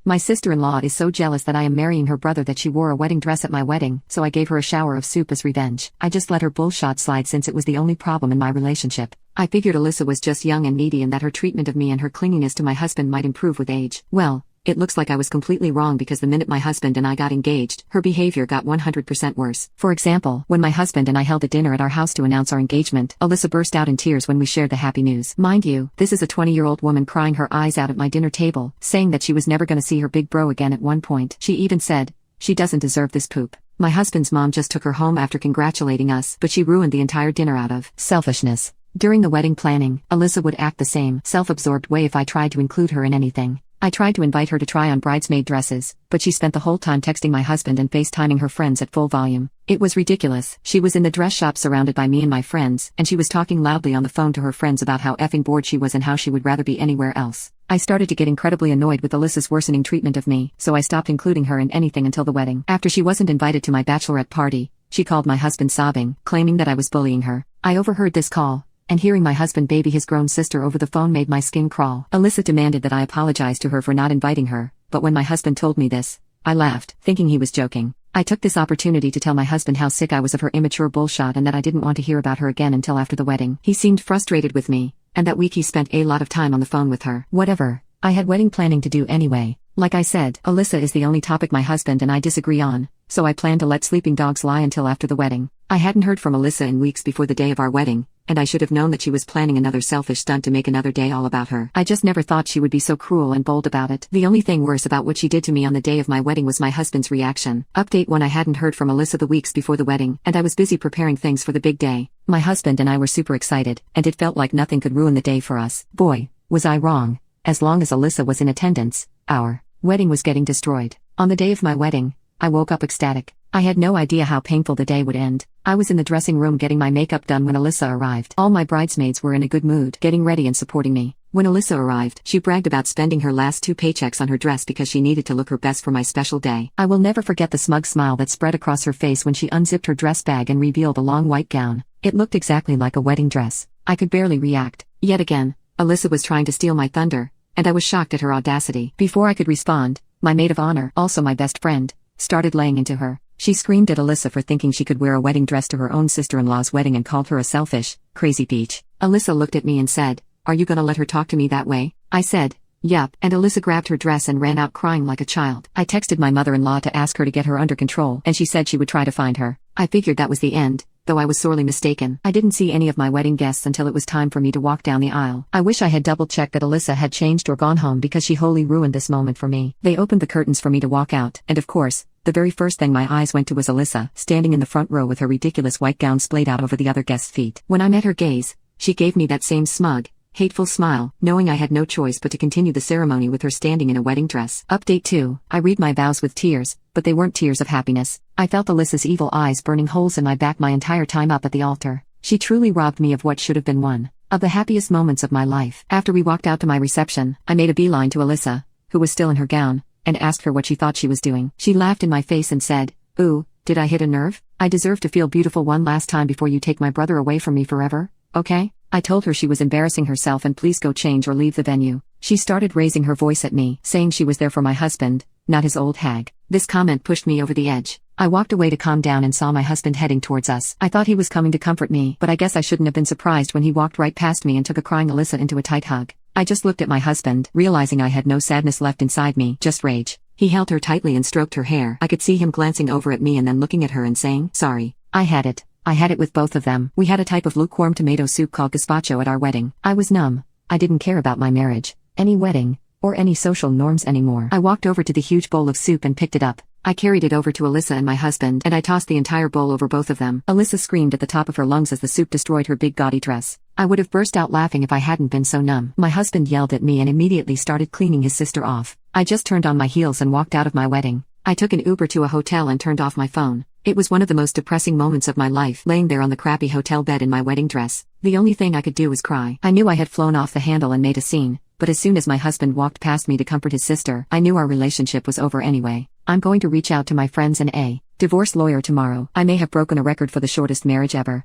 My sister-in-law is so jealous that I am marrying her brother that she wore a wedding dress at my wedding, so I gave her a shower of soup as revenge. I just let her bullshot slide since it was the only problem in my relationship. I figured Alyssa was just young and needy and that her treatment of me and her clinginess to my husband might improve with age. Well, it looks like I was completely wrong because the minute my husband and I got engaged, her behavior got 100% worse. For example, when my husband and I held a dinner at our house to announce our engagement, Alyssa burst out in tears when we shared the happy news. Mind you, this is a 20-year-old woman crying her eyes out at my dinner table, saying that she was never gonna see her big bro again at one point. She even said, she doesn't deserve this poop. My husband's mom just took her home after congratulating us, but she ruined the entire dinner out of selfishness. During the wedding planning, Alyssa would act the same self-absorbed way if I tried to include her in anything. I tried to invite her to try on bridesmaid dresses, but she spent the whole time texting my husband and FaceTiming her friends at full volume. It was ridiculous. She was in the dress shop surrounded by me and my friends, and she was talking loudly on the phone to her friends about how effing bored she was and how she would rather be anywhere else. I started to get incredibly annoyed with Alyssa's worsening treatment of me, so I stopped including her in anything until the wedding. After she wasn't invited to my bachelorette party, she called my husband sobbing, claiming that I was bullying her. I overheard this call, and hearing my husband baby his grown sister over the phone made my skin crawl. Alyssa demanded that I apologize to her for not inviting her, but when my husband told me this, I laughed, thinking he was joking. I took this opportunity to tell my husband how sick I was of her immature bullshit and that I didn't want to hear about her again until after the wedding. He seemed frustrated with me, and that week he spent a lot of time on the phone with her. Whatever. I had wedding planning to do anyway. Like I said, Alyssa is the only topic my husband and I disagree on, so I planned to let sleeping dogs lie until after the wedding. I hadn't heard from Alyssa in weeks before the day of our wedding, and I should have known that she was planning another selfish stunt to make another day all about her. I just never thought she would be so cruel and bold about it. The only thing worse about what she did to me on the day of my wedding was my husband's reaction. Update 1: I hadn't heard from Alyssa the weeks before the wedding, and I was busy preparing things for the big day. My husband and I were super excited, and it felt like nothing could ruin the day for us. Boy, was I wrong. As long as Alyssa was in attendance, our wedding was getting destroyed. On the day of my wedding, I woke up ecstatic. I had no idea how painful the day would end. I was in the dressing room getting my makeup done when Alyssa arrived. All my bridesmaids were in a good mood, getting ready and supporting me. When Alyssa arrived, she bragged about spending her last 2 paychecks on her dress because she needed to look her best for my special day. I will never forget the smug smile that spread across her face when she unzipped her dress bag and revealed a long white gown. It looked exactly like a wedding dress. I could barely react. Yet again, Alyssa was trying to steal my thunder, and I was shocked at her audacity. Before I could respond, my maid of honor, also my best friend, started laying into her. She screamed at Alyssa for thinking she could wear a wedding dress to her own sister-in-law's wedding and called her a selfish, crazy peach. Alyssa looked at me and said, "Are you gonna let her talk to me that way?" I said, "Yup," and Alyssa grabbed her dress and ran out crying like a child. I texted my mother-in-law to ask her to get her under control, and she said she would try to find her. I figured that was the end, though I was sorely mistaken. I didn't see any of my wedding guests until it was time for me to walk down the aisle. I wish I had double-checked that Alyssa had changed or gone home because she wholly ruined this moment for me. They opened the curtains for me to walk out, and of course, the very first thing my eyes went to was Alyssa, standing in the front row with her ridiculous white gown splayed out over the other guests' feet. When I met her gaze, she gave me that same smug, hateful smile, knowing I had no choice but to continue the ceremony with her standing in a wedding dress. Update 2: I read my vows with tears, but they weren't tears of happiness. I felt Alyssa's evil eyes burning holes in my back my entire time up at the altar. She truly robbed me of what should have been one of the happiest moments of my life. After we walked out to my reception, I made a beeline to Alyssa, who was still in her gown, and asked her what she thought she was doing. She laughed in my face and said, "Ooh, did I hit a nerve? I deserve to feel beautiful one last time before you take my brother away from me forever, okay?" I told her she was embarrassing herself and please go change or leave the venue. She started raising her voice at me, saying she was there for my husband, not his old hag. This comment pushed me over the edge. I walked away to calm down and saw my husband heading towards us. I thought he was coming to comfort me, but I guess I shouldn't have been surprised when he walked right past me and took a crying Alyssa into a tight hug. I just looked at my husband, realizing I had no sadness left inside me, just rage. He held her tightly and stroked her hair. I could see him glancing over at me and then looking at her and saying, "Sorry." I had it with both of them. We had a type of lukewarm tomato soup called gazpacho at our wedding. I was numb. I didn't care about my marriage, any wedding, or any social norms anymore. I walked over to the huge bowl of soup and picked it up. I carried it over to Alyssa and my husband, and I tossed the entire bowl over both of them. Alyssa screamed at the top of her lungs as the soup destroyed her big gaudy dress. I would have burst out laughing if I hadn't been so numb. My husband yelled at me and immediately started cleaning his sister off. I just turned on my heels and walked out of my wedding. I took an Uber to a hotel and turned off my phone. It was one of the most depressing moments of my life, laying there on the crappy hotel bed in my wedding dress. The only thing I could do was cry. I knew I had flown off the handle and made a scene, but as soon as my husband walked past me to comfort his sister, I knew our relationship was over anyway. I'm going to reach out to my friends and a divorce lawyer tomorrow. I may have broken a record for the shortest marriage ever.